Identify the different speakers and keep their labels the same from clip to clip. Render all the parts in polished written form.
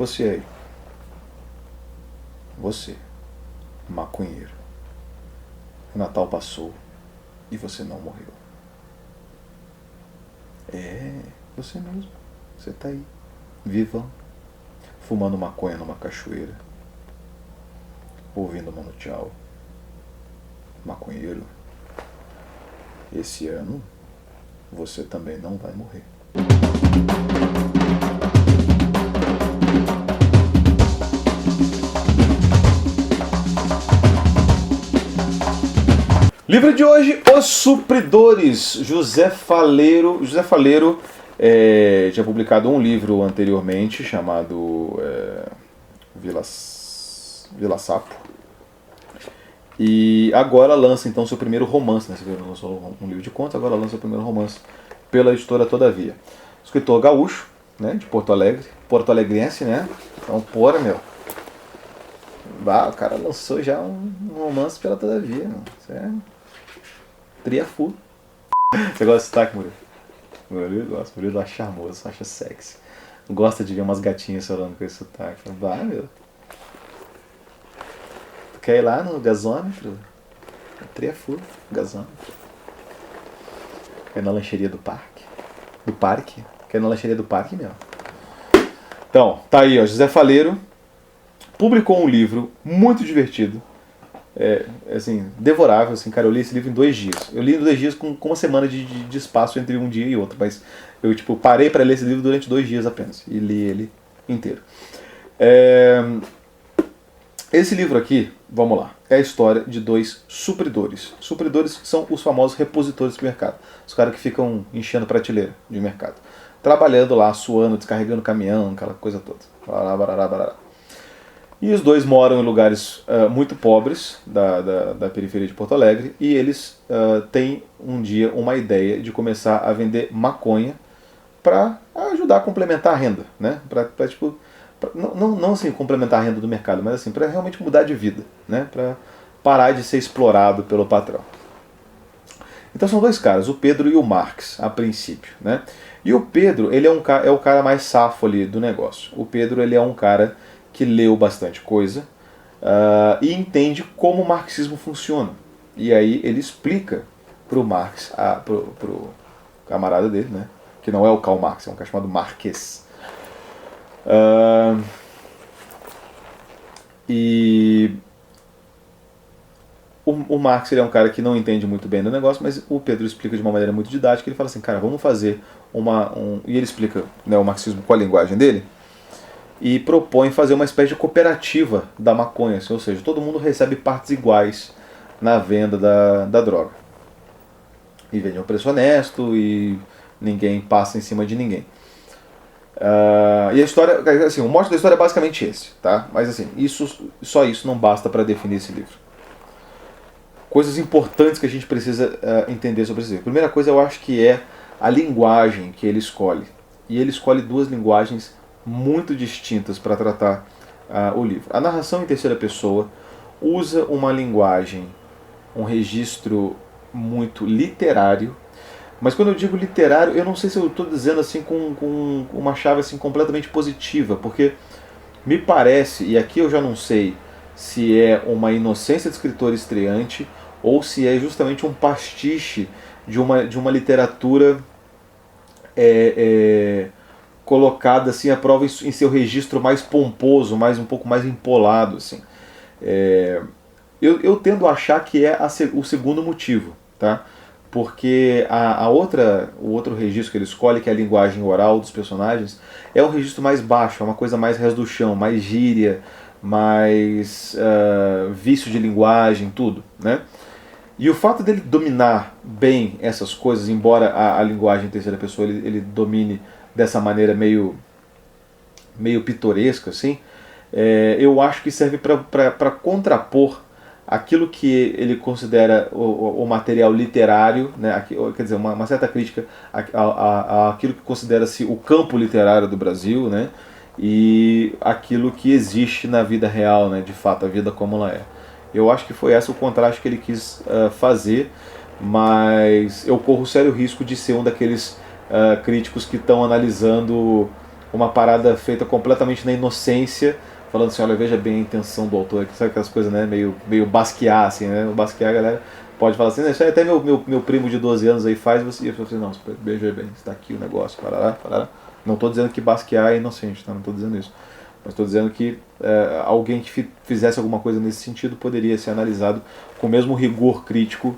Speaker 1: Você aí. Você, maconheiro. O Natal passou e você não morreu. Você mesmo. Você tá aí, vivão, fumando maconha numa cachoeira, ouvindo Mano Tchau. Maconheiro, esse ano você também não vai morrer. Livro de hoje, Os Supridores, José Faleiro. José Faleiro tinha publicado um livro anteriormente chamado Vila Sapo. E agora lança então seu primeiro romance, né? Você lançou um livro de contos, agora lança o primeiro romance pela editora Todavia. Escritor gaúcho, né? De Porto Alegre, porto-alegrense, né? Então, porra, meu. O cara lançou já um romance pela Todavia, meu. Isso é triafu. Você gosta de sotaque, Murilo? Murilo gosta, Murilo acha charmoso, acha sexy. Gosta de ver umas gatinhas falando com esse sotaque. Vai, meu. Tu quer ir lá no gasômetro? Triafu, gasômetro. Quer ir na lancheria do parque? Do parque? Quer ir na lancheria do parque, meu? Então, tá aí, ó. José Faleiro publicou um livro muito divertido. Assim, devorável, assim, cara, eu li esse livro em 2 dias. Eu li em 2 dias com uma semana de espaço entre um dia e outro, mas eu, parei para ler esse livro durante 2 dias apenas, e li ele inteiro. Esse livro aqui, vamos lá, é a história de 2 supridores. Supridores são os famosos repositores do mercado, os caras que ficam enchendo prateleira de mercado, trabalhando lá, suando, descarregando caminhão, aquela coisa toda. Barará, barará, barará. E os 2 moram em lugares muito pobres da periferia de Porto Alegre, e eles têm um dia uma ideia de começar a vender maconha para ajudar a complementar a renda, né? Não assim complementar a renda do mercado, mas assim para realmente mudar de vida, né? Para parar de ser explorado pelo patrão. Então são 2 caras, o Pedro e o Marx, a princípio, né? E o Pedro, ele é o cara mais safo ali do negócio. O Pedro, ele é um cara que leu bastante coisa e entende como o marxismo funciona. E aí ele explica pro Marx, pro camarada dele, né? Que não é o Karl Marx, é um cara chamado Marques. E o Marx, ele é um cara que não entende muito bem do negócio, mas o Pedro explica de uma maneira muito didática. Ele fala assim, cara, vamos fazer e ele explica, né, o marxismo com a linguagem dele, e propõe fazer uma espécie de cooperativa da maconha, assim, ou seja, todo mundo recebe partes iguais na venda da droga. E vende a um preço honesto e ninguém passa em cima de ninguém. E a história, assim, o mote da história é basicamente esse, tá? Mas assim, só isso não basta para definir esse livro. Coisas importantes que a gente precisa entender sobre esse livro. A primeira coisa, eu acho que é a linguagem que ele escolhe. E ele escolhe 2 linguagens muito distintas para tratar o livro. A narração em terceira pessoa usa uma linguagem, um registro muito literário, mas quando eu digo literário, eu não sei se eu estou dizendo assim com uma chave assim completamente positiva, porque me parece, e aqui eu já não sei se é uma inocência de escritor estreante ou se é justamente um pastiche de uma literatura colocada assim à prova em seu registro mais pomposo, um pouco mais empolado, assim. Eu tendo a achar que é o segundo motivo, tá? Porque o outro registro que ele escolhe, que é a linguagem oral dos personagens, é um registro mais baixo, é uma coisa mais res do chão, mais gíria, mais vício de linguagem, tudo, né? E o fato dele dominar bem essas coisas, embora a linguagem em terceira pessoa ele domine dessa maneira meio pitoresca, assim, eu acho que serve para contrapor aquilo que ele considera o material literário, né, quer dizer, uma certa crítica àquilo que considera-se o campo literário do Brasil, né, e aquilo que existe na vida real, né, de fato, a vida como ela é. Eu acho que foi esse o contraste que ele quis fazer, mas eu corro sério risco de ser um daqueles críticos que estão analisando uma parada feita completamente na inocência, falando assim, olha, veja bem a intenção do autor, sabe aquelas coisas, né, meio Basquiat, assim, né, o Basquiat, a galera pode falar assim, isso aí até meu primo de 12 anos aí faz, você, e eu falo assim, não, veja bem, está aqui o negócio, parará, parará. Não estou dizendo que Basquiat é inocente, tá? Não estou dizendo isso. Mas estou dizendo que alguém que fizesse alguma coisa nesse sentido poderia ser analisado com o mesmo rigor crítico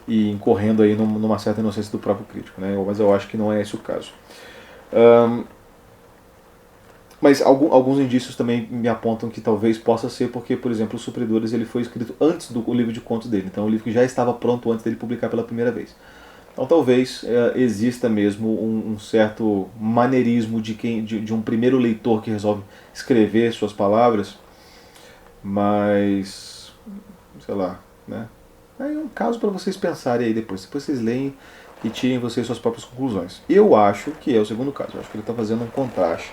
Speaker 1: e incorrendo aí numa certa inocência do próprio crítico, né? Mas eu acho que não é esse o caso. Mas alguns indícios também me apontam que talvez possa ser porque, por exemplo, Os Supridores ele foi escrito antes do livro de contos dele. Então é um livro que já estava pronto antes dele publicar pela primeira vez. Então talvez exista mesmo um certo maneirismo de um primeiro leitor que resolve escrever suas palavras, mas sei lá, né? É um caso para vocês pensarem aí depois vocês leem e tirem vocês suas próprias conclusões. Eu acho que é o segundo caso, eu acho que ele está fazendo um contraste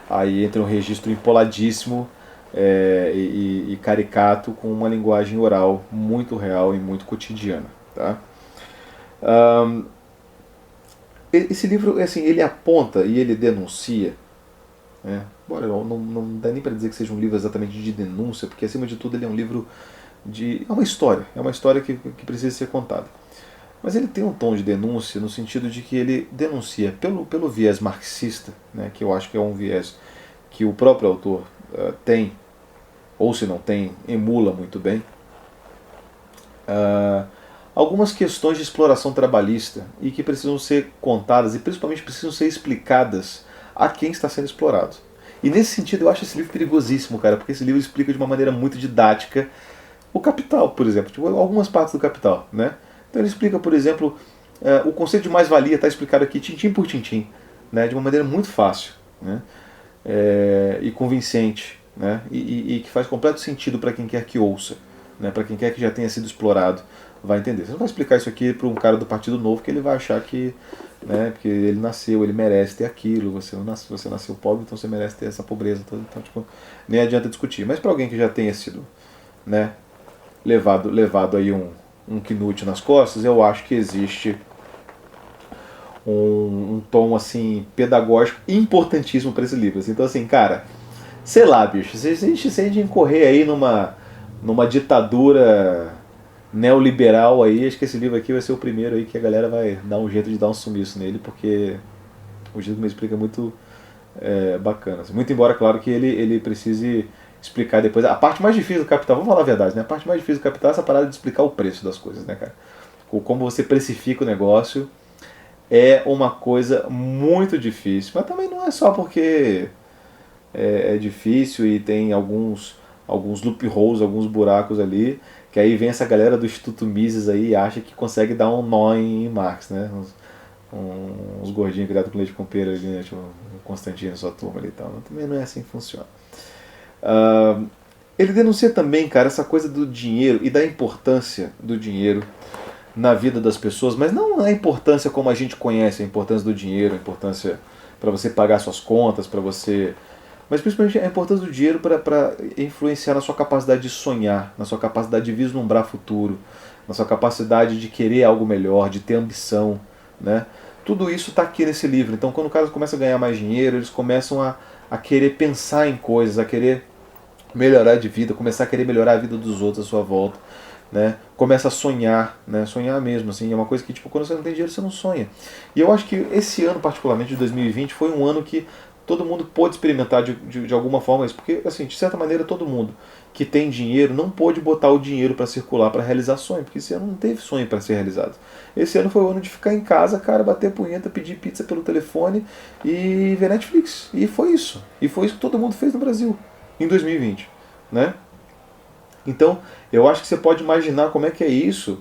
Speaker 1: aí entre um registro empoladíssimo e caricato com uma linguagem oral muito real e muito cotidiana, tá? Esse livro, assim, ele aponta e ele denuncia, né? Bora, não dá nem para dizer que seja um livro exatamente de denúncia, porque acima de tudo ele é um livro é uma história que precisa ser contada. Mas ele tem um tom de denúncia no sentido de que ele denuncia pelo viés marxista, né, que eu acho que é um viés que o próprio autor tem, ou se não tem, emula muito bem, algumas questões de exploração trabalhista e que precisam ser contadas e principalmente precisam ser explicadas a quem está sendo explorado. E nesse sentido eu acho esse livro perigosíssimo, cara, porque esse livro explica de uma maneira muito didática o Capital, por exemplo, tipo, algumas partes do Capital, né? Então ele explica, por exemplo, o conceito de mais-valia está explicado aqui tintim por tintim, né? De uma maneira muito fácil, né? E convincente, né? E que faz completo sentido para quem quer que ouça, né? Para quem quer que já tenha sido explorado, vai entender. Você não vai explicar isso aqui para um cara do Partido Novo que ele vai achar que, né, porque ele nasceu, ele merece ter aquilo, você nasceu pobre, então você merece ter essa pobreza toda, então tipo, nem adianta discutir. Mas para alguém que já tenha sido, né, levado aí um quinute nas costas, eu acho que existe um tom assim pedagógico importantíssimo para esse livro. Então assim, cara, sei lá, bicho, se a gente incorrer aí numa ditadura neoliberal aí, acho que esse livro aqui vai ser o primeiro aí que a galera vai dar um jeito de dar um sumiço nele, porque o jeito que me explica é muito bacana. Assim. Muito embora, claro, que ele precise explicar depois. A parte mais difícil do Capital, vamos falar a verdade, né? A parte mais difícil do Capital é essa parada de explicar o preço das coisas, né, cara? Como você precifica o negócio é uma coisa muito difícil. Mas também não é só porque é difícil e tem alguns loopholes, alguns buracos ali, que aí vem essa galera do Instituto Mises aí e acha que consegue dar um nó em Marx, né? Uns gordinhos criados com leite com pera ali, né? Tipo, o Constantino, sua turma ali e tal. Mas também não é assim que funciona. Ele denuncia também, cara, essa coisa do dinheiro e da importância do dinheiro na vida das pessoas, mas não a importância como a gente conhece, a importância do dinheiro, a importância para você pagar suas contas, para você... Mas principalmente a importância do dinheiro para influenciar na sua capacidade de sonhar, na sua capacidade de vislumbrar futuro, na sua capacidade de querer algo melhor, de ter ambição, né? Tudo isso está aqui nesse livro. Então quando o cara começa a ganhar mais dinheiro, eles começam a querer pensar em coisas, a querer melhorar de vida, começar a querer melhorar a vida dos outros à sua volta, né? Começa a sonhar, né? Sonhar mesmo, assim, é uma coisa que tipo, quando você não tem dinheiro você não sonha. E eu acho que esse ano particularmente de 2020 foi um ano que todo mundo pôde experimentar de alguma forma isso, porque assim, de certa maneira todo mundo que tem dinheiro não pôde botar o dinheiro para circular, para realizar sonho, porque esse ano não teve sonho para ser realizado. Esse ano foi o ano de ficar em casa, cara, bater punheta, pedir pizza pelo telefone e ver Netflix. E foi isso. E foi isso que todo mundo fez no Brasil em 2020, né? Então, eu acho que você pode imaginar como é que é isso,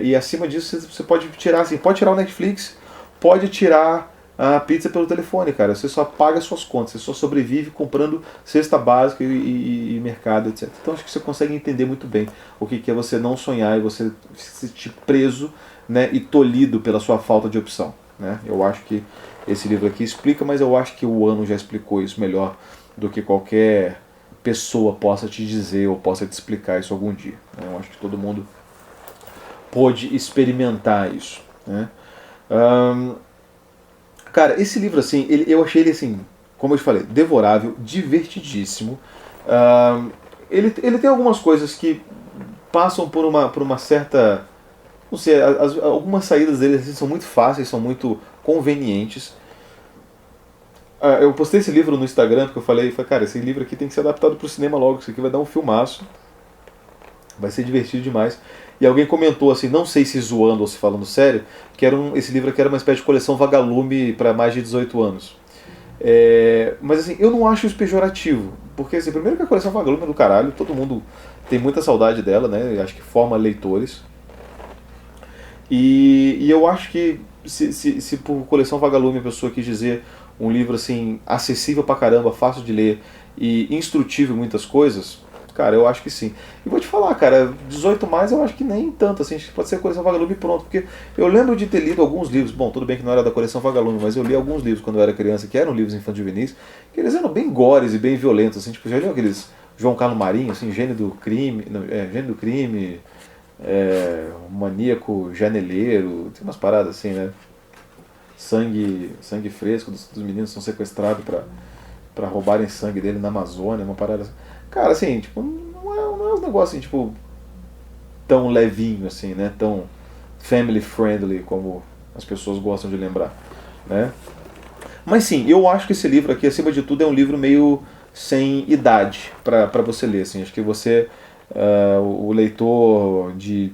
Speaker 1: e acima disso você pode tirar assim, pode tirar o Netflix, pode tirar a pizza pelo telefone, cara. Você só paga suas contas, você só sobrevive comprando cesta básica e mercado, etc. Então acho que você consegue entender muito bem o que é você não sonhar e você se sentir preso, né, e tolhido pela sua falta de opção, né? Eu acho que esse livro aqui explica, mas eu acho que o ano já explicou isso melhor do que qualquer pessoa possa te dizer ou possa te explicar isso algum dia. Eu acho que todo mundo pôde experimentar isso, né? Cara, esse livro, assim, eu achei ele, assim, como eu te falei, devorável, divertidíssimo. Ele tem algumas coisas que passam por uma certa... Não sei, algumas saídas dele assim, são muito fáceis, são muito convenientes. Eu postei esse livro no Instagram porque eu falei, cara, esse livro aqui tem que ser adaptado para o cinema logo, isso aqui vai dar um filmaço, vai ser divertido demais. E alguém comentou assim, não sei se zoando ou se falando sério, que esse livro aqui era uma espécie de coleção vagalume para mais de 18 anos. Mas assim, eu não acho isso pejorativo, porque assim, primeiro que a coleção vagalume é do caralho, todo mundo tem muita saudade dela, né? Eu acho que forma leitores. E eu acho que se por coleção vagalume a pessoa quis dizer um livro assim acessível pra caramba, fácil de ler e instrutivo em muitas coisas, cara, eu acho que sim. E vou te falar, cara, 18 mais eu acho que nem tanto, assim, acho que pode ser a coleção vagalume e pronto, porque eu lembro de ter lido alguns livros, bom, tudo bem que não era da coleção vagalume, mas eu li alguns livros quando eu era criança, que eram livros infantis juvenis, que eles eram bem gores e bem violentos, assim, tipo, já leu aqueles João Carlos Marinho, assim, Gênio do Crime, Gênio do Crime, maníaco janeleiro, tem umas paradas assim, né? Sangue fresco dos meninos são sequestrados pra roubarem sangue dele na Amazônia, uma parada assim. Cara, assim, tipo, não é um negócio assim, tipo, tão levinho assim, né? Tão family friendly como as pessoas gostam de lembrar, né? Mas sim, eu acho que esse livro aqui, acima de tudo, é um livro meio sem idade pra você ler, assim. Acho que você, o leitor de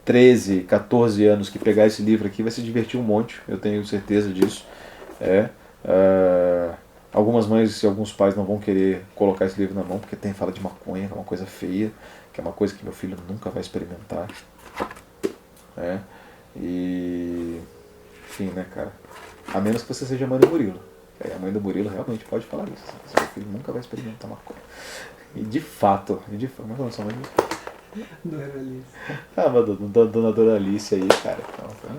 Speaker 1: 13, 14 anos que pegar esse livro aqui vai se divertir um monte, eu tenho certeza disso. Algumas mães e alguns pais não vão querer colocar esse livro na mão porque fala de maconha, que é uma coisa feia, que é uma coisa que meu filho nunca vai experimentar. E enfim, né, cara? A menos que você seja a mãe do Murilo. Aí a mãe do Murilo realmente pode falar isso. Seu filho nunca vai experimentar maconha. E de fato, mas não é sua mãe?
Speaker 2: Dona Alice.
Speaker 1: Mas Dona Doralice aí, cara. Então,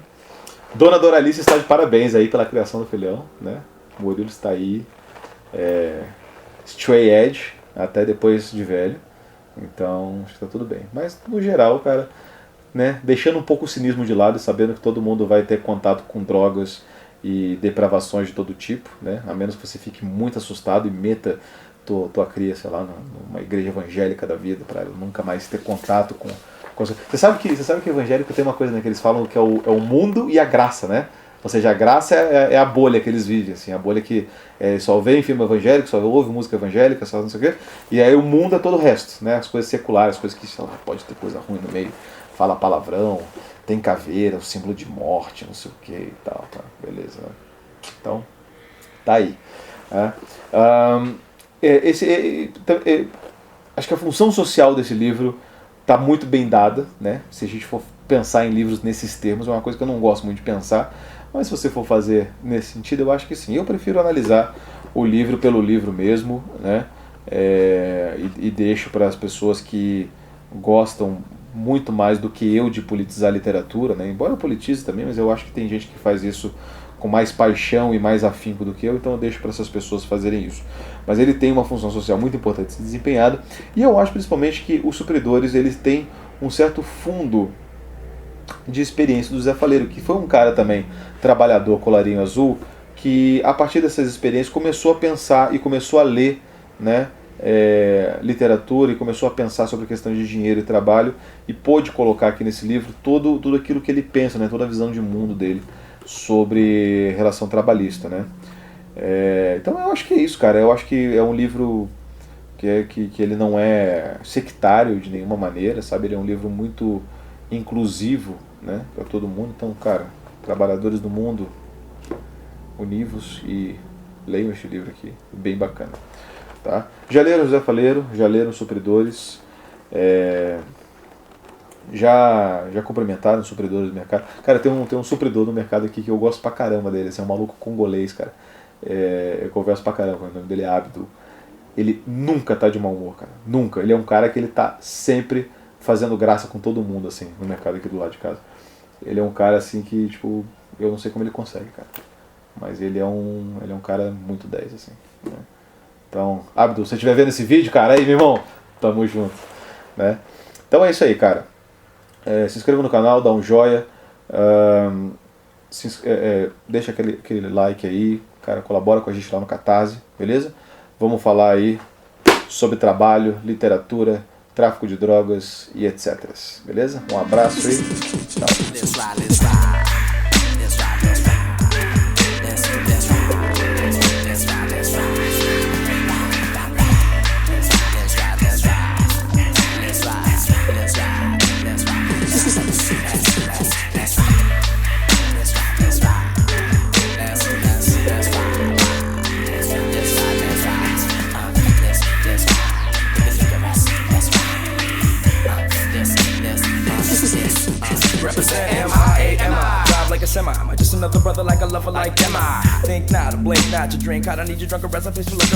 Speaker 1: Dona Doralice está de parabéns aí pela criação do filhão, né? O Murilo está aí, stray edge, até depois de velho. Então, acho que tá tudo bem. Mas, no geral, cara, né? Deixando um pouco o cinismo de lado e sabendo que todo mundo vai ter contato com drogas e depravações de todo tipo, né? A menos que você fique muito assustado e meta tua cria, sei lá, numa igreja evangélica da vida, para nunca mais ter contato com... Você sabe que evangélico tem uma coisa, né, que eles falam que é o mundo e a graça, né? Ou seja, a graça é a bolha que eles vivem, assim, a bolha que só vê em filme evangélico, só ouve música evangélica, só não sei o quê, e aí o mundo é todo o resto, né? As coisas seculares, as coisas que, sei lá, pode ter coisa ruim no meio, fala palavrão, tem caveira, o símbolo de morte, não sei o que e tal, tá, beleza, né? Então, tá aí. Acho que a função social desse livro está muito bem dada, né? Se a gente for pensar em livros nesses termos, é uma coisa que eu não gosto muito de pensar, mas se você for fazer nesse sentido, eu acho que sim. Eu prefiro analisar o livro pelo livro mesmo, né? E deixo para as pessoas que gostam muito mais do que eu de politizar a literatura, né? Embora eu politize também, mas eu acho que tem gente que faz isso com mais paixão e mais afinco do que eu, então eu deixo para essas pessoas fazerem isso. Mas ele tem uma função social muito importante de ser desempenhada, e eu acho principalmente que os supridores eles têm um certo fundo de experiência do Zé Faleiro, que foi um cara também trabalhador, colarinho azul, que a partir dessas experiências começou a pensar e começou a ler, né, literatura, e começou a pensar sobre a questão de dinheiro e trabalho, e pôde colocar aqui nesse livro tudo aquilo que ele pensa, né, toda a visão de mundo dele sobre relação trabalhista, né? Então eu acho que é isso, cara. Eu acho que é um livro que ele não é sectário de nenhuma maneira, sabe? Ele é um livro muito inclusivo, né, para todo mundo. Então, cara, trabalhadores do mundo, univos e leiam este livro aqui, bem bacana, tá? Já leram José Faleiro, já leram Supridores, já cumprimentaram os supridores do mercado. Cara, tem um supridor no mercado aqui que eu gosto pra caramba dele, assim, é um maluco congolês, cara. Eu converso pra caramba, o nome dele é Abdul. Ele nunca tá de mau humor, cara. Nunca. Ele é um cara que ele tá sempre fazendo graça com todo mundo, assim, no mercado aqui do lado de casa. Ele é um cara, assim, que, tipo, eu não sei como ele consegue, cara. Mas ele é um cara muito 10, assim, né? Então, Abdul, se você estiver vendo esse vídeo, cara, aí, meu irmão, tamo junto, né? Então é isso aí, cara. Se inscreva no canal, dá um joia. deixa aquele like aí, cara, colabora com a gente lá no Catarse, beleza? Vamos falar aí sobre trabalho, literatura, tráfico de drogas e etc. Beleza? Um abraço aí. Tchau.
Speaker 3: Represent M-I-A-M-I. Drive like a semi. Am I just another brother like a lover like am I? Think not, blink not to drink. I don't need you drunk a recipe for liquor.